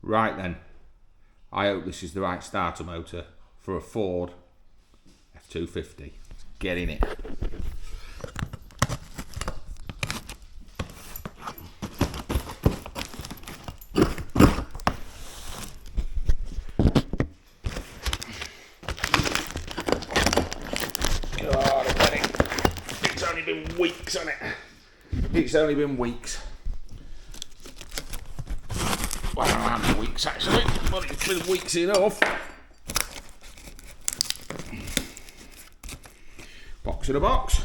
Right then, I hope this is the right starter motor for a Ford F250. Let's get in it. It's only been weeks on it. It's only been weeks. Well, how many weeks actually? But it's been weeks enough. Box in a box.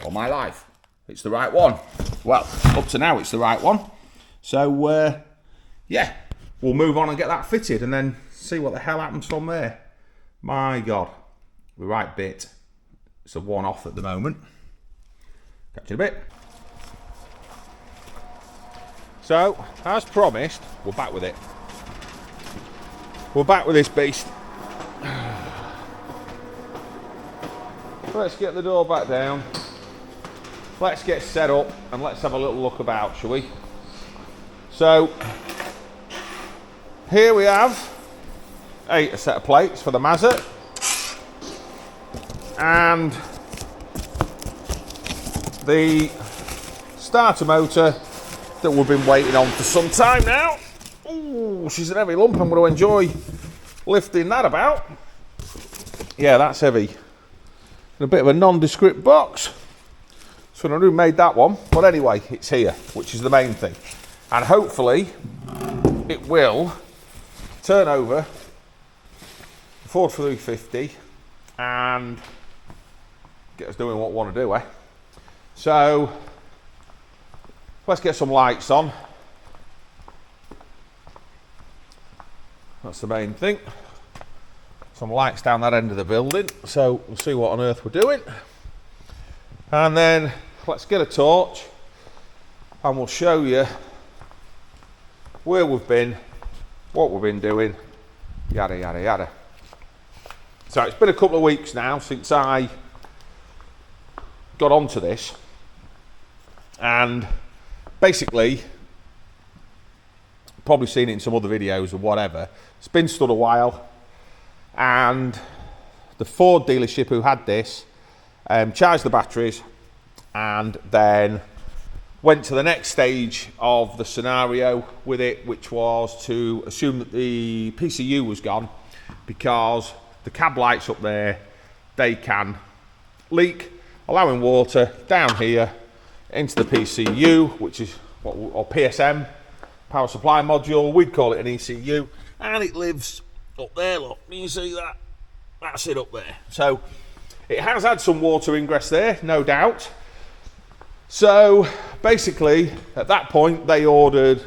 All my life, it's the right one. Well, up to now, it's the right one. So, yeah, we'll move on and get that fitted and then see what the hell happens from there. My God, the right bit. It's a one-off at the moment. Catch you in a bit. So, as promised, we're back with it. We're back with this beast. Let's get the door back down. Let's get set up and let's have a little look about, shall we? So, here we have a set of plates for the Mazda. And the starter motor that we've been waiting on for some time now. Ooh, she's an heavy lump. I'm going to enjoy lifting that about. Yeah, that's heavy. In a bit of a nondescript box. So I knew who made that one. But anyway, it's here, which is the main thing. And hopefully, it will turn over the Ford 350 and get us doing what we want to do, eh? So, let's get some lights on. That's the main thing. Some lights down that end of the building, so we'll see what on earth we're doing. And then let's get a torch and we'll show you where we've been, what we've been doing, yada yada yada. So it's been a couple of weeks now since I got onto this, and basically, probably seen it in some other videos or whatever, it's been stood a while. And the Ford dealership who had this charged the batteries and then went to the next stage of the scenario with it, which was to assume that the PCU was gone, because the cab lights up there, they can leak, allowing water down here into the PCU, which is what, or PSM, power supply module, we'd call it an ECU, and it lives up there, look, can you see that? That's it up there. So it has had some water ingress there, no doubt. So basically, at that point, they ordered,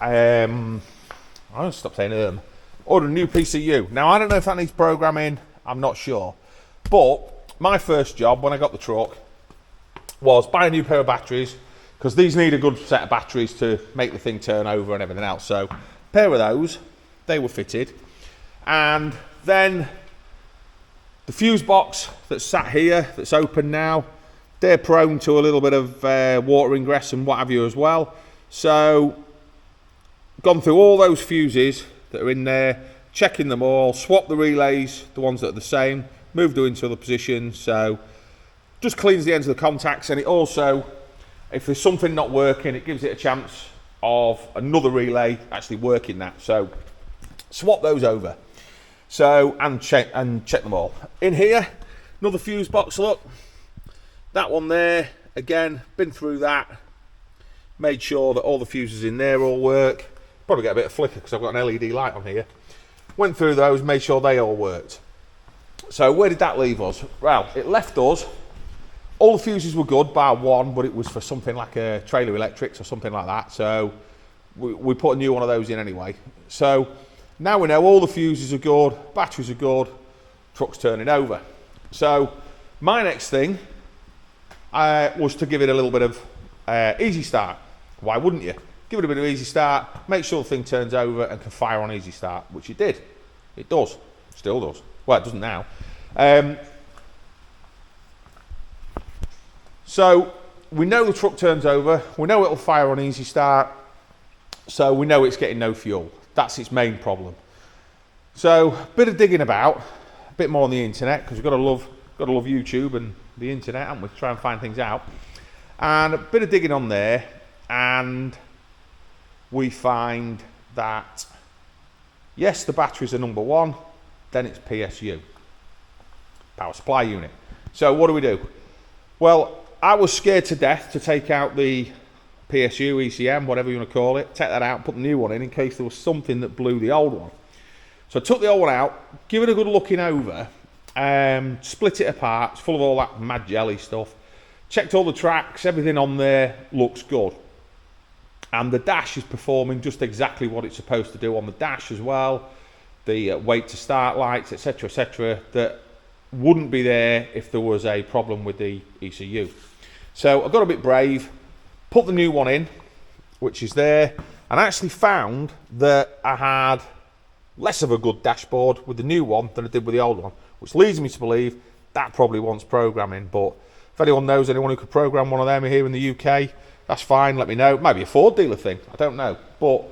I'll stop saying ordered a new PCU. Now, I don't know if that needs programming, I'm not sure. But my first job when I got the truck was buy a new pair of batteries, because these need a good set of batteries to make the thing turn over and everything else. So, a pair of those, they were fitted. And then the fuse box that's sat here, that's open now, they're prone to a little bit of water ingress and what have you as well. So, gone through all those fuses that are in there, checking them all, swap the relays, the ones that are the same, moved them into other positions. So, just cleans the ends of the contacts, and it also, if there's something not working, it gives it a chance of another relay actually working that. So, swap those over. So, and check them all. In here, another fuse box, look. That one there, again, been through that. Made sure that all the fuses in there all work. Probably get a bit of flicker because I've got an LED light on here. Went through those, made sure they all worked. So where did that leave us? Well, it left us, all the fuses were good, bar one, but it was for something like a trailer electrics or something like that. So we put a new one of those in anyway. So now we know all the fuses are good, batteries are good, truck's turning over. So my next thing was to give it a little bit of easy start. Why wouldn't you? Give it a bit of easy start, make sure the thing turns over and can fire on easy start, which it did. It does, still does. Well, it doesn't now. So we know the truck turns over, we know it'll fire on easy start, so we know it's getting no fuel. That's its main problem. So a bit of digging about, a bit more on the internet, because we've got to love YouTube and the internet, haven't we, to try and find things out. And a bit of digging on there, and we find that yes, the batteries are number one, then it's PSU, power supply unit. So what do? Well, I was scared to death to take out the PSU, ECM, whatever you want to call it, take that out, put the new one in case there was something that blew the old one. So I took the old one out, give it a good looking over, split it apart, it's full of all that mad jelly stuff, checked all the tracks, everything on there looks good. And the dash is performing just exactly what it's supposed to do on the dash as well. The wait to start lights, etc., that wouldn't be there if there was a problem with the ECU. So I got a bit brave, put the new one in, which is there, and I actually found that I had less of a good dashboard with the new one than I did with the old one, which leads me to believe that probably wants programming. But if anyone knows anyone who could program one of them here in the UK, that's fine, let me know. It might be a Ford dealer thing, I don't know. But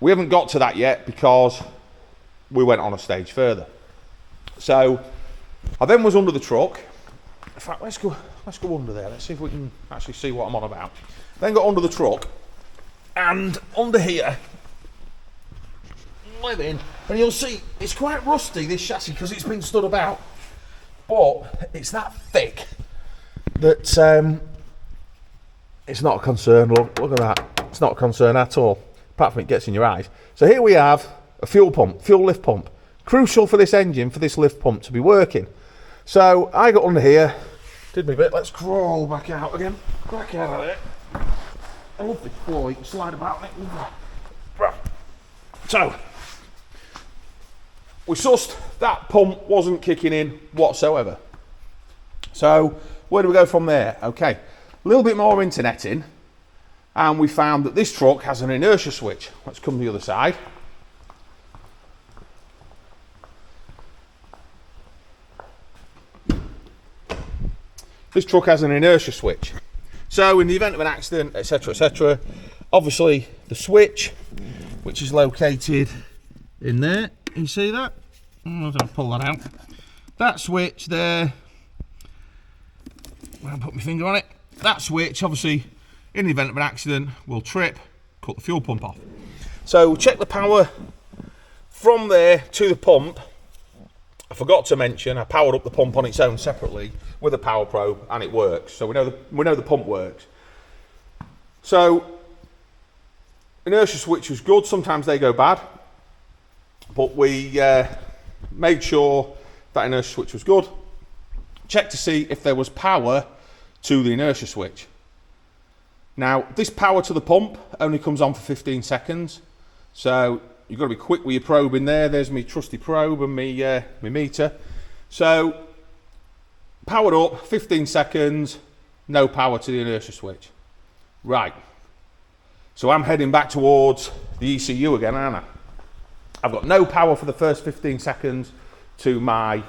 we haven't got to that yet because we went on a stage further. So I then was under the truck. In fact, let's go under there. Let's see if we can actually see what I'm on about. Then got under the truck, and under here, and you'll see it's quite rusty, this chassis, because it's been stood about. But it's that thick that it's not a concern. Look at that. It's not a concern at all, apart from it gets in your eyes. So here we have a fuel pump, fuel lift pump. Crucial for this engine, for this lift pump to be working. So I got under here, did my bit. Let's crawl back out again. Back out of there. I love this floor, you can slide about it. So we sussed that pump wasn't kicking in whatsoever. So where do we go from there? Okay, a little bit more interneting, and we found that this truck has an inertia switch. Let's come to the other side. This truck has an inertia switch. So in the event of an accident, etc., obviously the switch, which is located in there, you see that? I'll pull that out. That switch there, I'll put my finger on it. That switch, obviously, in the event of an accident, will trip, cut the fuel pump off. So check the power from there to the pump. I forgot to mention, I powered up the pump on its own separately with a power probe, and it works. So we know the pump works. So inertia switch was good. Sometimes they go bad, but we made sure that inertia switch was good. Check to see if there was power to the inertia switch. Now this power to the pump only comes on for 15 seconds, so you've got to be quick with your probe in there. There's my trusty probe and my meter. So powered up, 15 seconds, no power to the inertia switch. Right, so I'm heading back towards the ECU again, aren't I? I've got no power for the first 15 seconds to my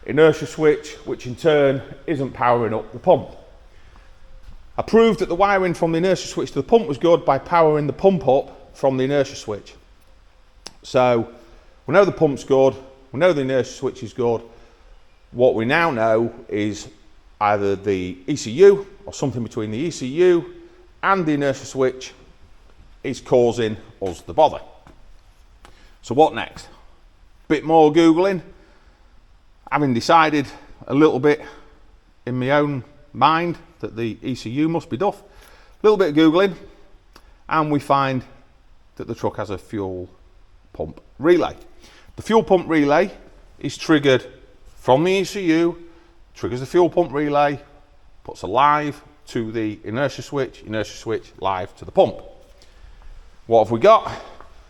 inertia switch, which in turn isn't powering up the pump. I proved that the wiring from the inertia switch to the pump was good by powering the pump up from the inertia switch. So we know the pump's good, we know the inertia switch is good. What we now know is either the ECU or something between the ECU and the inertia switch is causing us the bother. So what next? Bit more Googling. Having decided a little bit in my own mind that the ECU must be duff, a little bit of Googling, and we find that the truck has a fuel pump relay. The fuel pump relay is triggered from the ECU, triggers the fuel pump relay, puts a live to the inertia switch live to the pump. What have we got?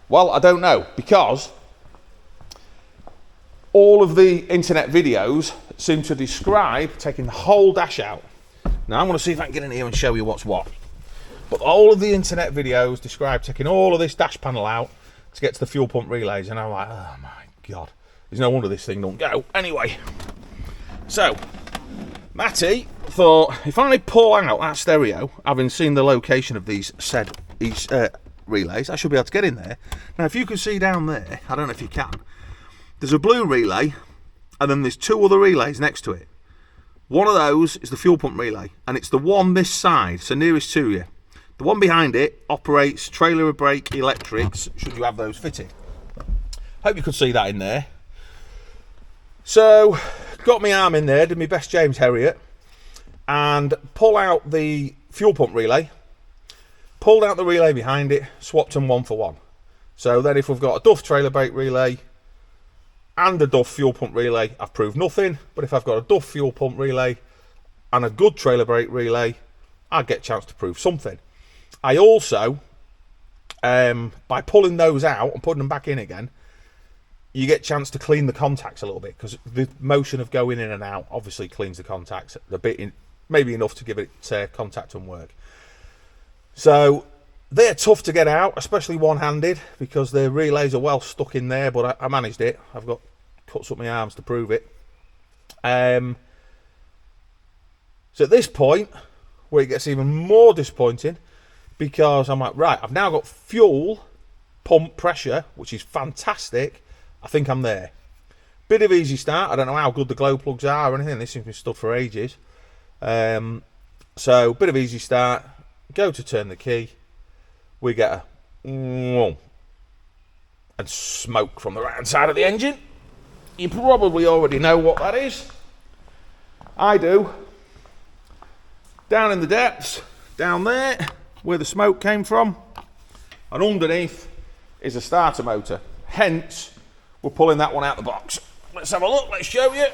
Well, I don't know, because all of the internet videos seem to describe taking the whole dash out. Now I'm going to see if I can get in here and show you what's what. But all of the internet videos describe taking all of this dash panel out to get to the fuel pump relays, and I'm like, oh my God, there's no wonder this thing don't go. Anyway, so Matty thought if I pull out that stereo, having seen the location of these said relays, I should be able to get in there. Now if you can see down there, I don't know if you can, there's a blue relay and then there's two other relays next to it. One of those is the fuel pump relay, and it's the one this side, so nearest to you. The one behind it operates trailer brake electrics, should you have those fitted. Hope you could see that in there. So, got my arm in there, did my best James Herriot, and pull out the fuel pump relay, pulled out the relay behind it, swapped them one for one. So then if we've got a Duff trailer brake relay and a Duff fuel pump relay, I've proved nothing. But if I've got a Duff fuel pump relay and a good trailer brake relay, I get a chance to prove something. I also, by pulling those out and putting them back in again, you get a chance to clean the contacts a little bit, because the motion of going in and out obviously cleans the contacts a bit, maybe enough to give it contact and work. So they're tough to get out, especially one-handed, because the relays are well stuck in there, but I managed it. I've got cuts up my arms to prove it. So at this point, where it gets even more disappointing, because I'm like, right, I've now got fuel pump pressure, which is fantastic. I think I'm there. Bit of easy start. I don't know how good the glow plugs are or anything. This has been stood for ages. So bit of easy start. Go to turn the key. We get a and smoke from the right hand side of the engine. You probably already know what that is. I do. Down in the depths, down there, where the smoke came from, and underneath is a starter motor. Hence, we're pulling that one out the box. Let's have a look, let's show you.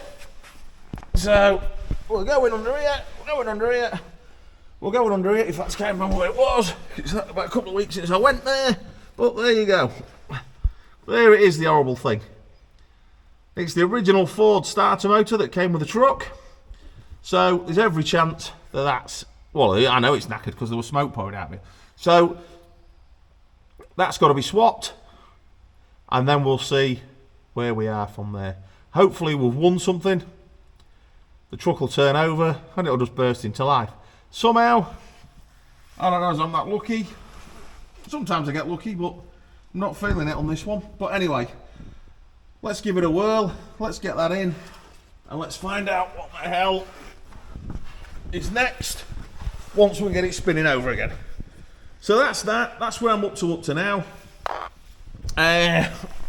So, we're going under here, We're going under here, if I can't remember where it was. It's about a couple of weeks since I went there, but there you go. There it is, the horrible thing. It's the original Ford starter motor that came with the truck. So there's every chance that that's, well, I know it's knackered because there was smoke pouring out of it. So that's got to be swapped, and then we'll see where we are from there. Hopefully we've won something. The truck will turn over and it'll just burst into life. Somehow, I don't know as I'm that lucky. Sometimes I get lucky, but I'm not feeling it on this one. But anyway, let's give it a whirl. Let's get that in and let's find out what the hell is next once we get it spinning over again. So that's that. That's where I'm up to now.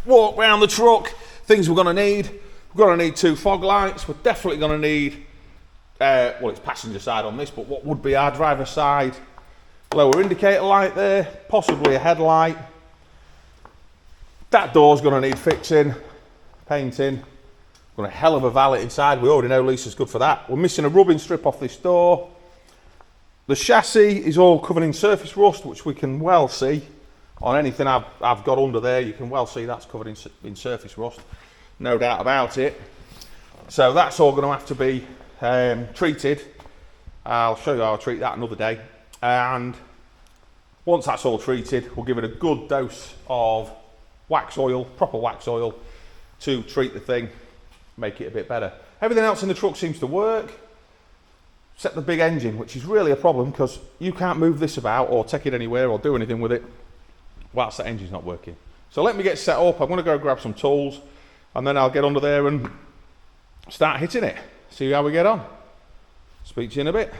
Walk around the truck. Things we're going to need. We're going to need 2 fog lights. We're definitely going to need, well, it's passenger side on this, but what would be our driver side lower indicator light there, possibly a headlight. That door's going to need fixing, painting. Got a hell of a valet inside. We already know Lisa's good for that. We're missing a rubbing strip off this door. The chassis is all covered in surface rust, which we can well see on anything I've got under there. You can well see that's covered in surface rust, no doubt about it. So that's all going to have to be treated. I'll show you how I'll treat that another day. And once that's all treated, we'll give it a good dose of wax oil, proper wax oil, to treat the thing, make it a bit better. Everything else in the truck seems to work, except the big engine, which is really a problem because you can't move this about or take it anywhere or do anything with it whilst the engine's not working. So let me get set up. I'm going to go grab some tools and then I'll get under there and start hitting it. See how we get on. Speak to you in a bit.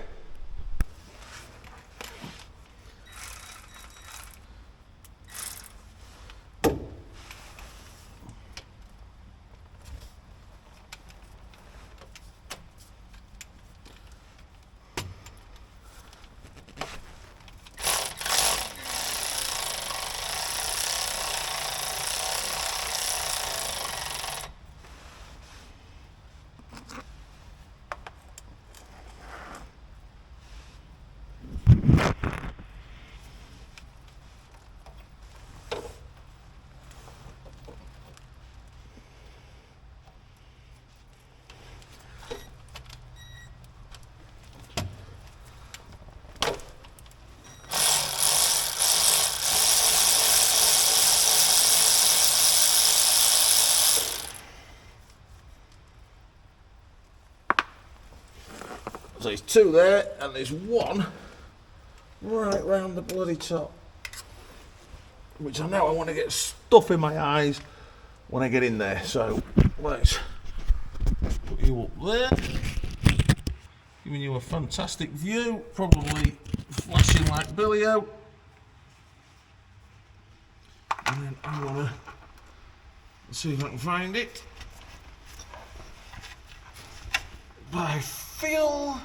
there's two there, and there's one right round the bloody top, which I know I want to get stuff in my eyes when I get in there. So let's put you up there, giving you a fantastic view, probably flashing like Billy-O. And then I want to see if I can find it. But I feel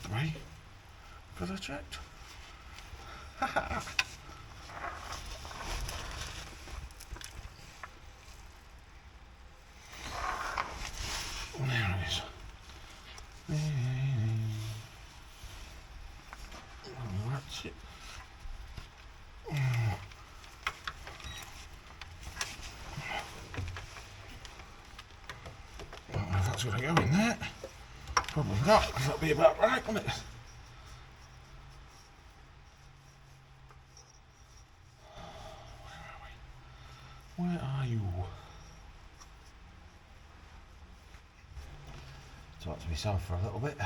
three because I checked. There it is. Oh, that's it. I don't know if that's going to go in there. Probably not, because that'd be about right, wouldn't it? Where are we? Where are you? Talk to myself for a little bit.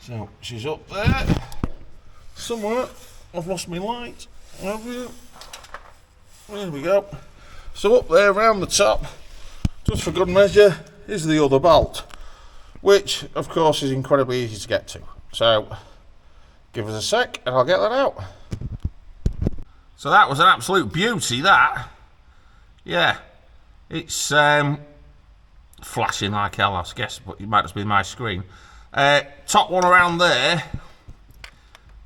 So she's up there somewhere. I've lost my light. Have you? There we go. So up there around the top, just for good measure, is the other bolt, which of course is incredibly easy to get to. So give us a sec and I'll get that out. So that was an absolute beauty, that. Yeah, it's flashing like hell, I guess, but it might just be my screen. Top one around there,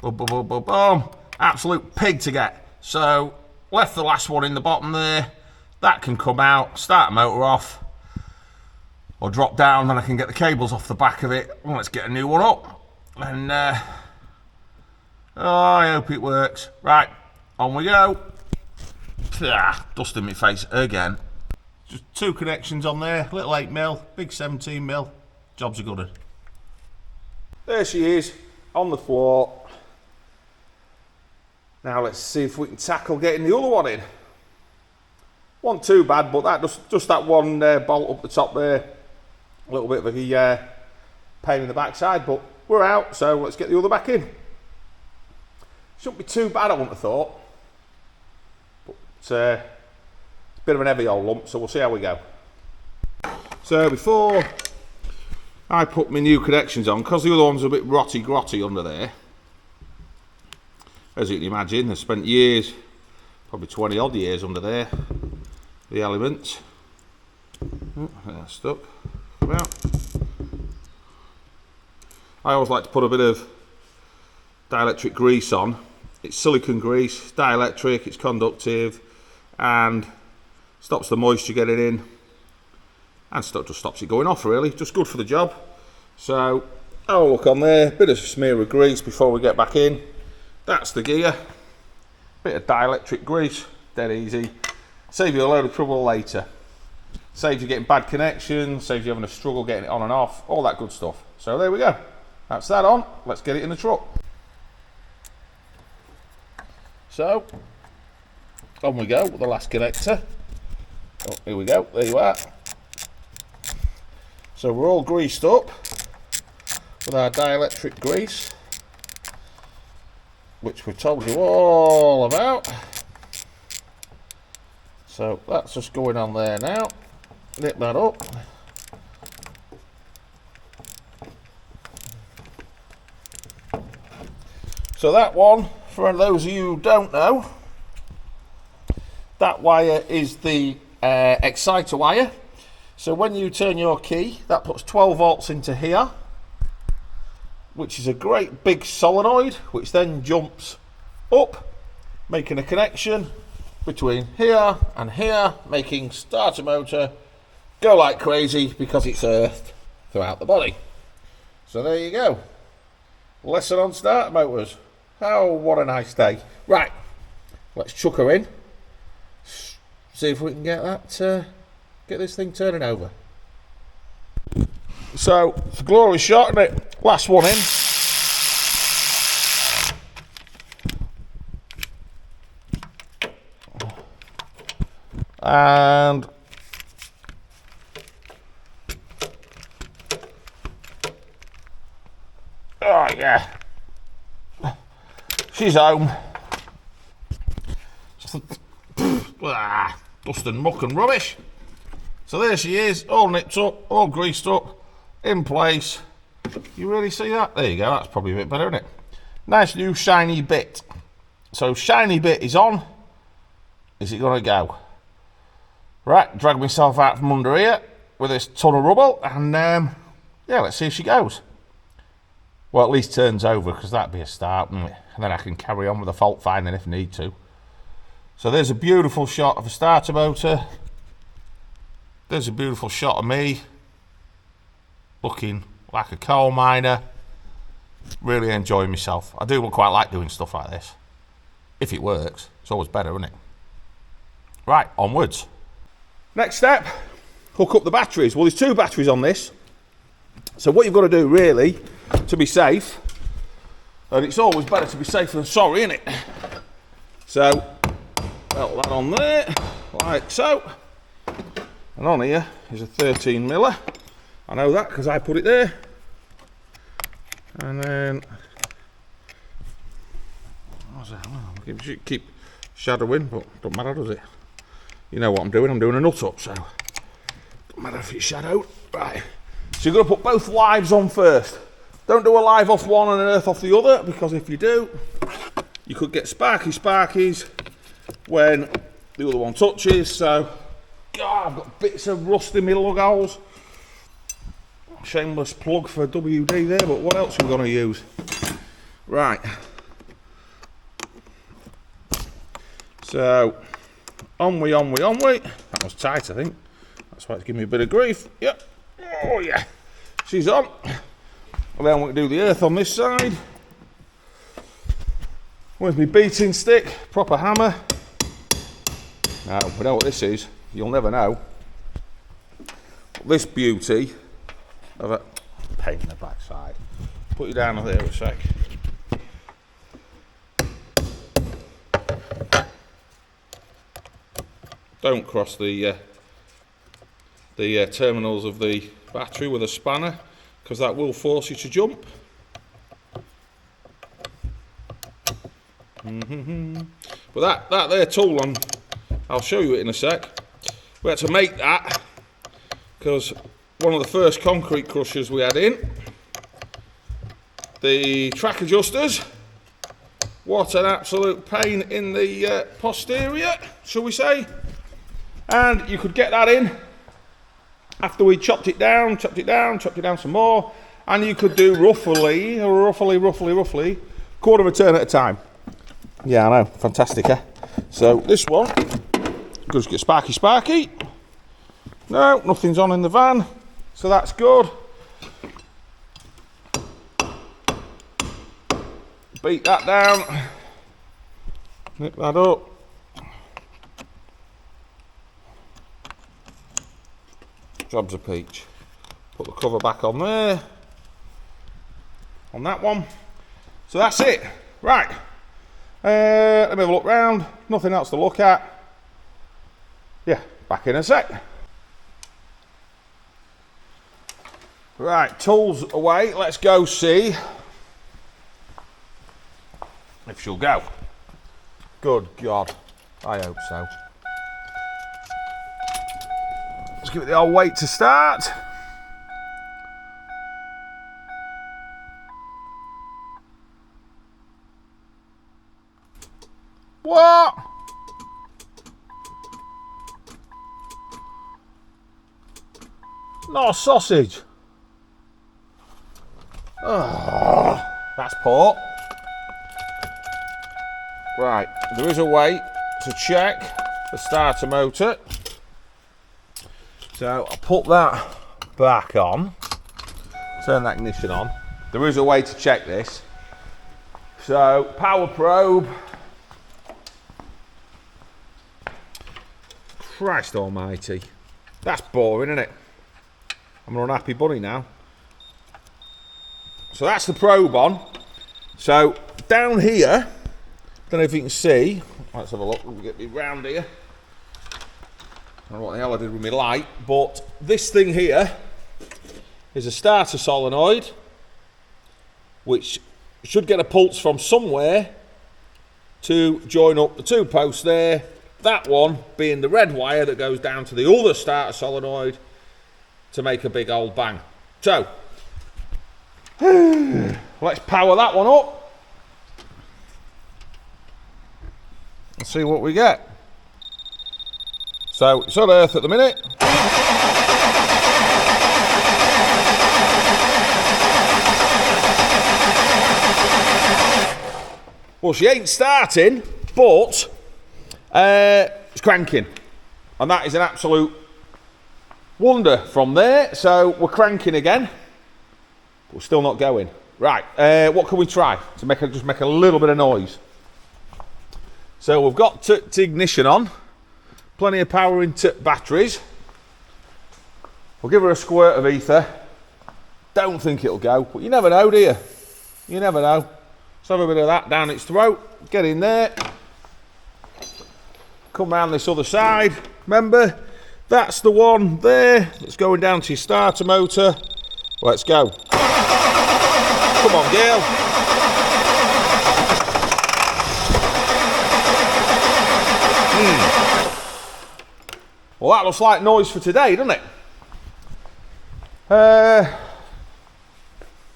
boom, boom, boom, boom, boom. Absolute pig to get. So left the last one in the bottom there. That can come out, start the motor off, or drop down, then I can get the cables off the back of it. Well, let's get a new one up. And oh, I hope it works. Right, on we go. Dust in my face again. Just two connections on there, little 8mm, big 17mm. Job's a good one. There she is, on the floor. Now let's see if we can tackle getting the other one in. Wasn't too bad, but that just that one bolt up the top there, a little bit of a pain in the backside, but we're out, so let's get the other back in. Shouldn't be too bad, I wouldn't have thought. But it's a bit of an heavy old lump, so we'll see how we go. So before I put my new connections on, because the other one's a bit rotty-grotty under there, as you can imagine, I spent years, probably 20 odd years under there, the elements. Oh, that's stuck. Come out. I always like to put a bit of dielectric grease on. It's silicone grease, dielectric, it's conductive, and stops the moisture getting in. And just stops it going off, really. Just good for the job. So have a look on there, bit of smear of grease before we get back in. That's the gear. Bit of dielectric grease, dead easy. Save you a load of trouble later. Saves you getting bad connections, saves you having a struggle getting it on and off, all that good stuff. So there we go. That's that on. Let's get it in the truck. So on we go with the last connector. Oh, here we go. There you are. So we're all greased up with our dielectric grease, which we told you all about. So that's just going on there now. Nip that up. So that one, for those of you who don't know, that wire is the exciter wire. So when you turn your key, that puts 12 volts into here. which is a great big solenoid, which then jumps up, making a connection between here and here, making starter motor go like crazy because it's earthed throughout the body. So there you go. Lesson on starter motors. Oh, what a nice day. Right, let's chuck her in. See if we can get that, get this thing turning over. So, it's a glorious shot, isn't it? Last one in. And oh yeah, she's home. Dust and muck and rubbish. So there she is, all nipped up, all greased up, in place. You really see that? There you go, that's probably a bit better, isn't it? Nice new shiny bit. So shiny bit is on. Is it gonna go? Right, drag myself out from under here with this ton of rubble, and yeah, let's see if she goes. Well, at least turns over, because that'd be a start, wouldn't it? And then I can carry on with the fault finding if need to. So there's a beautiful shot of a starter motor. There's a beautiful shot of me looking like a coal miner. Really enjoying myself. I do quite like doing stuff like this. If it works, it's always better, isn't it? Right, onwards. Next step, hook up the batteries. Well, there's two batteries on this. So what you've got to do really, to be safe, and it's always better to be safe than sorry, isn't it? So, belt that on there, like so. And on here is a 13 miller. I know that because I put it there. And then, what's that? Well, keep shadowing, but don't matter, does it? You know what I'm doing a nut up, so don't matter if it's shadowed. Right, so you've got to put both lives on first. Don't do a live off one and an earth off the other, because if you do, you could get sparkies when the other one touches. So, God, I've got bits of rust in my lug holes. Shameless plug for WD there, but what else are we going to use? Right. So, on we. That was tight, I think. That's why it's giving me a bit of grief. Yep. Oh, yeah. She's on. And then we can do the earth on this side. Where's my beating stick? Proper hammer. Now, we know what this is. You'll never know. This beauty of a pain in the backside. Put you down there a sec. Don't cross the terminals of the battery with a spanner, because that will force you to jump. But that there tool, I'll show you it in a sec. We had to make that because one of the first concrete crushers we had in, the track adjusters, what an absolute pain in the posterior, shall we say. And you could get that in after we chopped it down some more, and you could do roughly, quarter of a turn at a time. Yeah, I know, fantastic, eh? So this one, just get sparky. No, nothing's on in the van, so that's good. Beat that down, nip that up. Job's a peach. Put the cover back on there, on that one. So that's it. Right. Let me have a look round. Nothing else to look at. Yeah, back in a sec. Right, tools away. Let's go see if she'll go. Good God, I hope so. Let's give it the old wait to start. What? Not a sausage. Oh. passport. Right, there is a way to check the starter motor. So I'll put that back on, turn that ignition on. There is a way to check this. So power probe. Christ almighty. That's boring, isn't it? I'm an unhappy bunny now. So that's the probe on. So down here, don't know if you can see. Let's have a look. Let me get me round here. I don't know what the hell I did with my light, but this thing here is a starter solenoid, which should get a pulse from somewhere to join up the two posts there. That one being the red wire that goes down to the other starter solenoid to make a big old bang. So, let's power that one up and see what we get. So, it's on earth at the minute. Well, she ain't starting, but it's cranking. And that is an absolute wonder from there. So, we're cranking again. But we're still not going. Right, what can we try to just make a little bit of noise? So, we've got the ignition on. Plenty of power into batteries. We'll give her a squirt of ether. Don't think it'll go, but you never know, do you? You never know. Let's have a bit of that down its throat. Get in there. Come round this other side. Remember, that's the one there that's going down to your starter motor. Let's go. Come on, girl. Well, that looks like noise for today, doesn't it?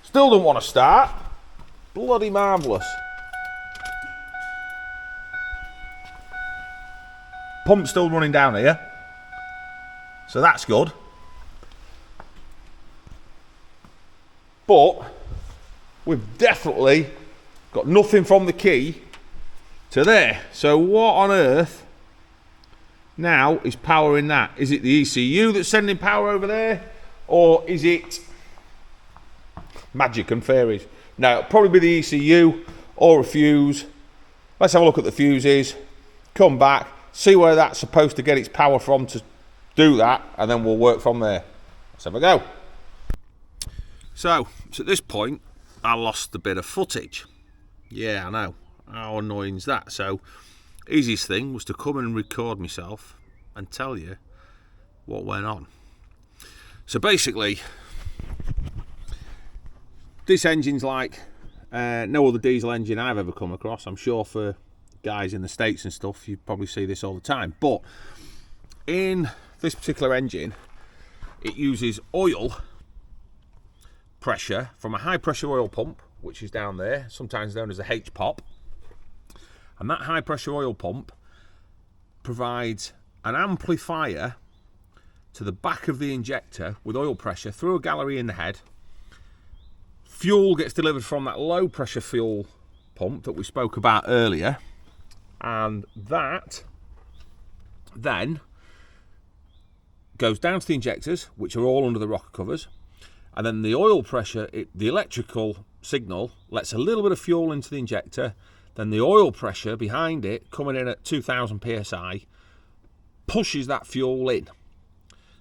Still don't want to start. Bloody marvellous. Pump's still running down here. So that's good. But we've definitely got nothing from the key to there. So what on earth now is powering that? Is it the ECU that's sending power over there? Or is it magic and fairies? No, it'll probably be the ECU or a fuse. Let's have a look at the fuses. Come back, see where that's supposed to get its power from to do that, and then we'll work from there. Let's have a go. So at this point, I lost a bit of footage. Yeah, I know. How annoying is that? So easiest thing was to come and record myself and tell you what went on. So basically, this engine's like no other diesel engine I've ever come across. I'm sure for guys in the States and stuff, you probably see this all the time. But in this particular engine, it uses oil pressure from a high pressure oil pump, which is down there, sometimes known as a H-pop. And that high pressure oil pump provides an amplifier to the back of the injector with oil pressure through a gallery in the head. Fuel gets delivered from that low pressure fuel pump that we spoke about earlier, and that then goes down to the injectors, which are all under the rocker covers, and then the oil pressure, the electrical signal lets a little bit of fuel into the injector, then the oil pressure behind it, coming in at 2000 psi, pushes that fuel in.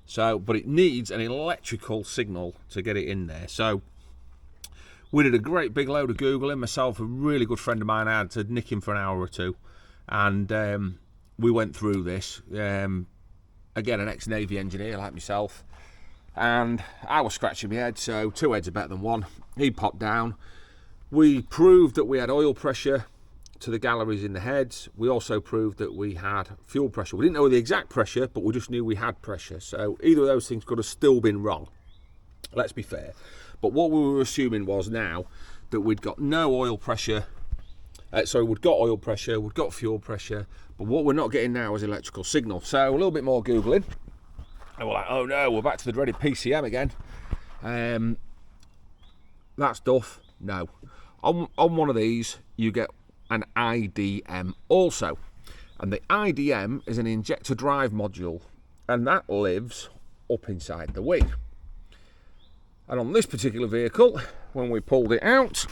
So, but it needs an electrical signal to get it in there. So we did a great big load of Googling. Myself, a really good friend of mine, I had to nick him for an hour or two, and we went through this. Again, an ex-Navy engineer like myself, and I was scratching my head, so two heads are better than one. He popped down. We proved that we had oil pressure to the galleries in the heads. We also proved that we had fuel pressure. We didn't know the exact pressure, but we just knew we had pressure. So either of those things could have still been wrong. Let's be fair. But what we were assuming was now that we'd got no oil pressure. We'd got oil pressure, we'd got fuel pressure, but what we're not getting now is electrical signal. So a little bit more Googling. And we're like, oh no, we're back to the dreaded PCM again. That's duff. No. On one of these, you get an IDM also. And the IDM is an injector drive module, and that lives up inside the wing. And on this particular vehicle, when we pulled it out,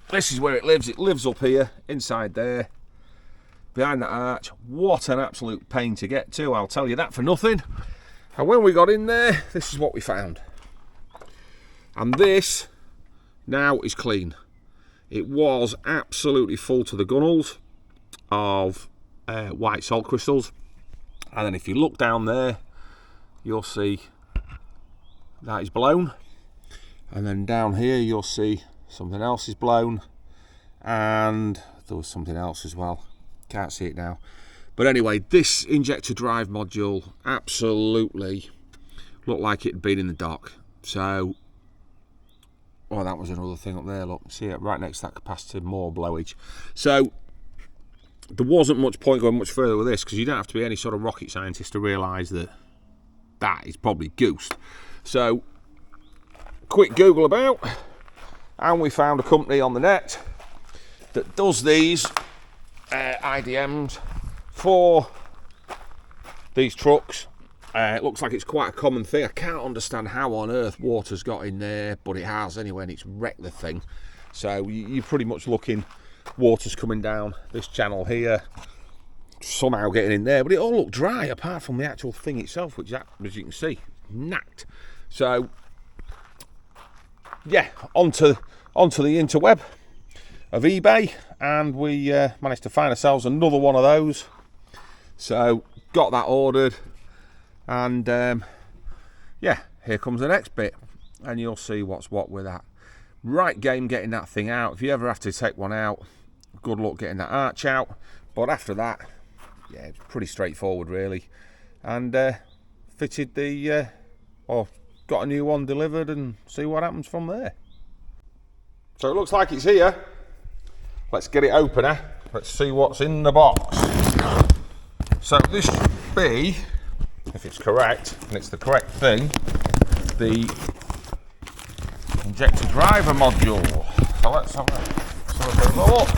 this is where it lives. It lives up here, inside there, behind that arch. What an absolute pain to get to, I'll tell you that for nothing. And when we got in there, this is what we found. And this now is clean. It was absolutely full to the gunnels of white salt crystals. And then if you look down there, you'll see that is blown. And then down here, you'll see something else is blown. And there was something else as well. Can't see it now. But anyway, this injector drive module absolutely looked like it had been in the dock. So, oh, that was another thing up there. Look, see it right next to that capacitor, more blowage. So there wasn't much point going much further with this, because you don't have to be any sort of rocket scientist to realise that that is probably goosed. So, quick Google about, and we found a company on the net that does these IDMs for these trucks. It looks like it's quite a common thing. I can't understand how on earth water's got in there, but it has anyway, and it's wrecked the thing. So you're pretty much looking, water's coming down this channel here, somehow getting in there, but it all looked dry apart from the actual thing itself, which, as you can see, knacked. So yeah, onto the interweb of eBay, and we managed to find ourselves another one of those. So got that ordered, and yeah, here comes the next bit, and you'll see what's what with that. Right game getting that thing out. If you ever have to take one out, good luck getting that arch out. But after that, yeah, it's pretty straightforward really. And fitted the, or got a new one delivered, and see what happens from there. So it looks like it's here. Let's get it open, eh? Let's see what's in the box. So this should be, if it's correct, and it's the correct thing, the injector driver module. So let's have a bit of a look.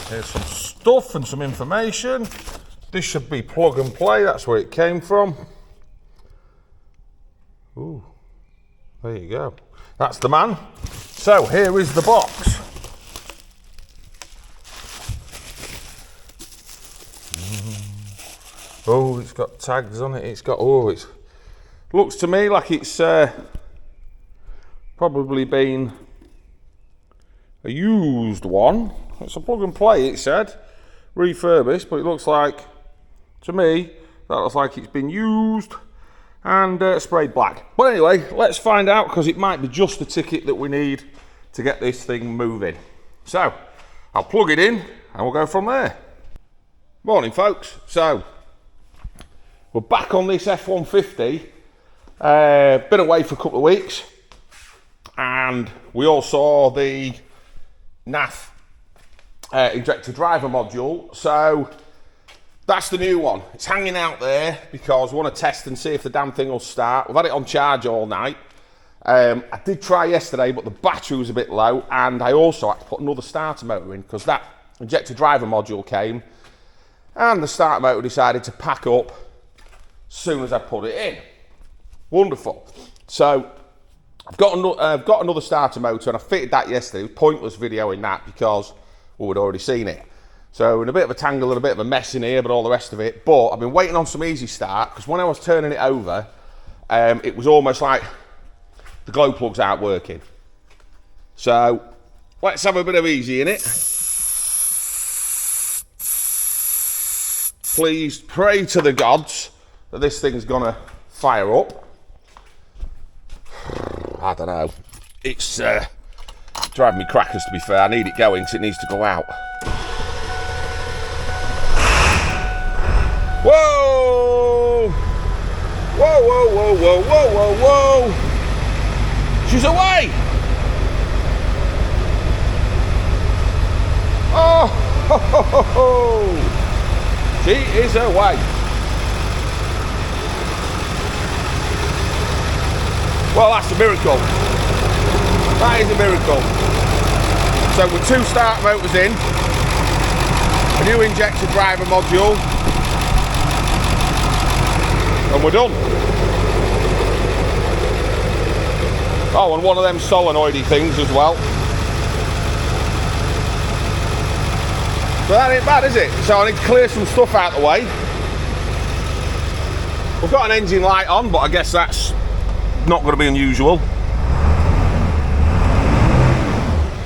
Here's some stuff and some information. This should be plug and play, that's where it came from. Ooh, there you go. That's the man. So here is the box. Oh, it's got tags on it. It's got, oh, it looks to me like it's probably been a used one. It's a plug and play, it said, refurbished, but it looks like, to me, that looks like it's been used and sprayed black. But anyway, let's find out, because it might be just the ticket that we need to get this thing moving. So, I'll plug it in and we'll go from there. Morning, folks. So, we're back on this F-150. Been away for a couple of weeks, and we all saw the NAF injector driver module. So that's the new one. It's hanging out there because we want to test and see if the damn thing will start. We've had it on charge all night. I did try yesterday, but the battery was a bit low, and I also had to put another starter motor in because that injector driver module came, and the starter motor decided to pack up as soon as I put it in. Wonderful. So I've got another starter motor, and I fitted that yesterday. It was pointless videoing that because we'd already seen it. So in a bit of a tangle and a bit of a mess in here, but all the rest of it. But I've been waiting on some easy start, because when I was turning it over, it was almost like the glow plugs aren't working. So let's have a bit of easy in it. Please pray to the gods that this thing's gonna fire up. I don't know. It's driving me crackers, to be fair. I need it going because it needs to go out. Whoa! Whoa, whoa, whoa, whoa, whoa, whoa, whoa! She's away! Oh, ho, ho, ho, ho. She is away. Well, that's a miracle. That is a miracle. So with 2 start motors in, a new injector driver module, and we're done. Oh, and one of them solenoidy things as well. So that ain't bad, is it? So I need to clear some stuff out of the way. We've got an engine light on, but I guess that's not going to be unusual.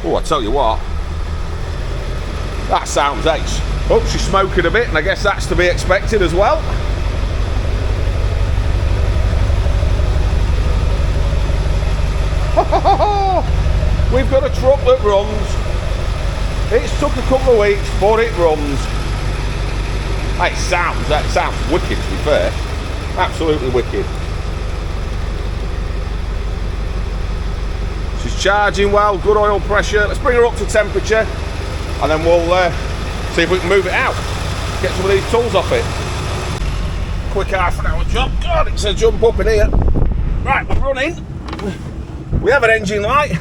Oh, I tell you what, that sounds ace. Oh, she's smoking a bit, and I guess that's to be expected as well. We've got a truck that runs. It's took a couple of weeks, but it runs. That sounds wicked, to be fair. Absolutely wicked. She's charging well, good oil pressure. Let's bring her up to temperature, and then we'll see if we can move it out. Get some of these tools off it. Quick half-an-hour job. God, it's a jump up in here. Right, we're running. We have an engine light.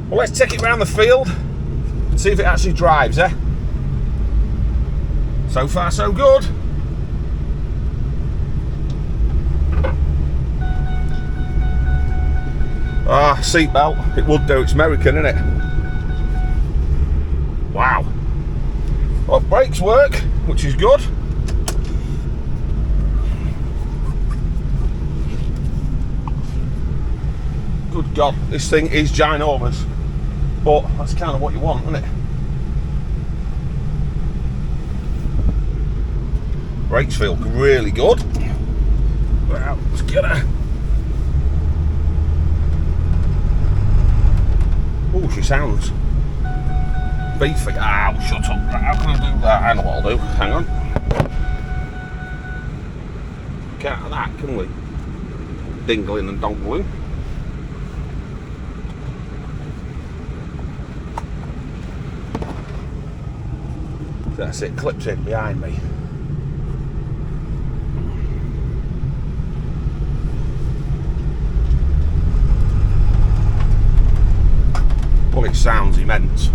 Well, let's take it around the field and see if it actually drives, eh? So far, so good. Ah, seatbelt. It would do. It's American, isn't it? Wow. Well, brakes work, which is good. Good God, this thing is ginormous. But that's kind of what you want, isn't it? Brakes feel really good. Well, let's get her. Oh, she sounds beefy. Ow, shut up. How can I do that? I know what I'll do. Hang on. Can't have that, can we? Dingling and dongling. That's it, clips in behind me. Well, it sounds immense.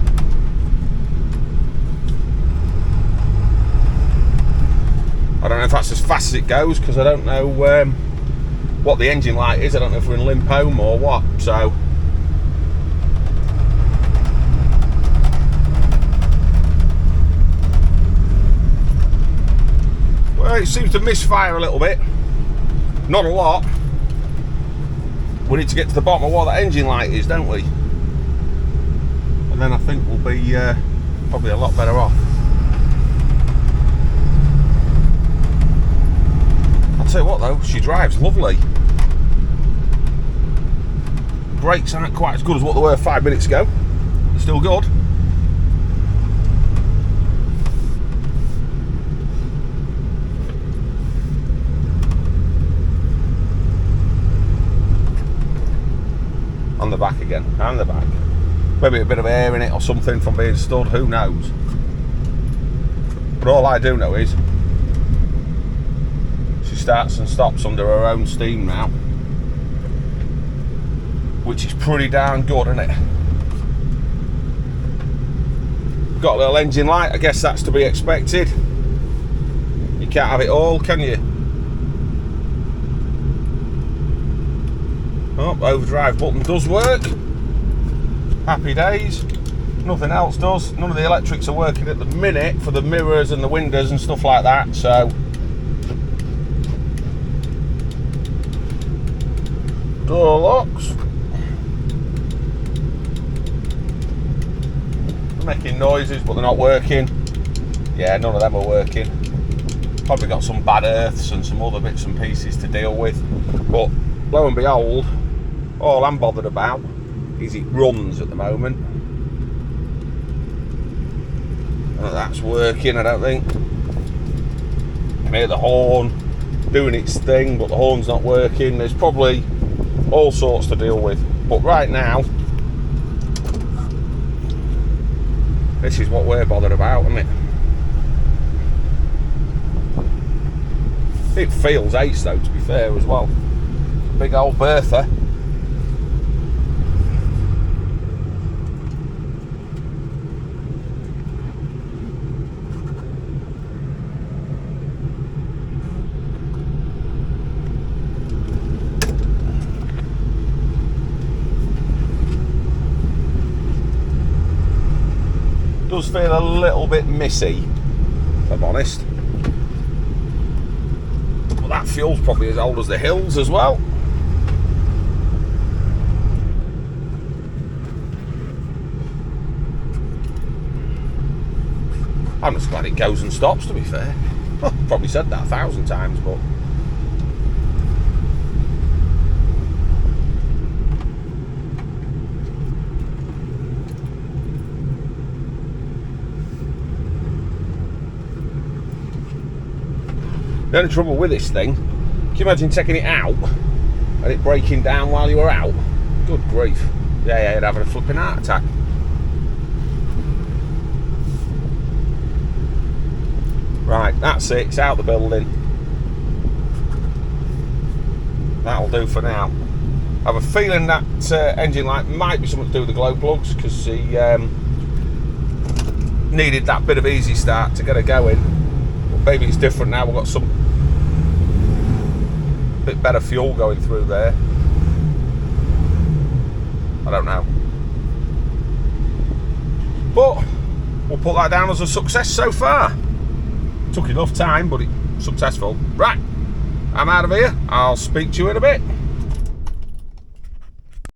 I don't know if that's as fast as it goes, because I don't know what the engine light is. I don't know if we're in limp home or what, so. Well, it seems to misfire a little bit. Not a lot. We need to get to the bottom of what that engine light is, don't we? And then I think we'll be probably a lot better off. I'll tell you what though, she drives lovely. Brakes aren't quite as good as what they were 5 minutes ago. They're still good. On the back again, and the back. Maybe a bit of air in it or something from being stood, who knows. But all I do know is she starts and stops under her own steam now, which is pretty darn good, isn't it? Got a little engine light, I guess that's to be expected. You can't have it all, can you? Oh, overdrive button does work. Happy days. Nothing else does. None of the electrics are working at the minute for the mirrors and the windows and stuff like that, so. Door locks. They're making noises, but they're not working. Yeah, none of them are working. Probably got some bad earths and some other bits and pieces to deal with. But lo and behold, all I'm bothered about is it runs at the moment. That's working, I don't think. I hear the horn doing its thing, but the horn's not working. There's probably all sorts to deal with. But right now, this is what we're bothered about, isn't it? It feels ace though, to be fair as well. Big old Bertha. does feel a little bit missy, if I'm honest. But that fuel's probably as old as the hills as well. I'm just glad it goes and stops, to be fair. Probably said that 1,000 times, but... The only trouble with this thing, can you imagine taking it out and it breaking down while you were out? Good grief. Yeah, you'd have a flipping heart attack. Right, that's it, it's out the building. That'll do for now. I have a feeling that engine light might be something to do with the glow plugs, because he needed that bit of easy start to get her going. But maybe it's different now, we've got some bit better fuel going through there. I don't know. But we'll put that down as a success so far. Took enough time, but it's successful. Right, I'm out of here. I'll speak to you in a bit.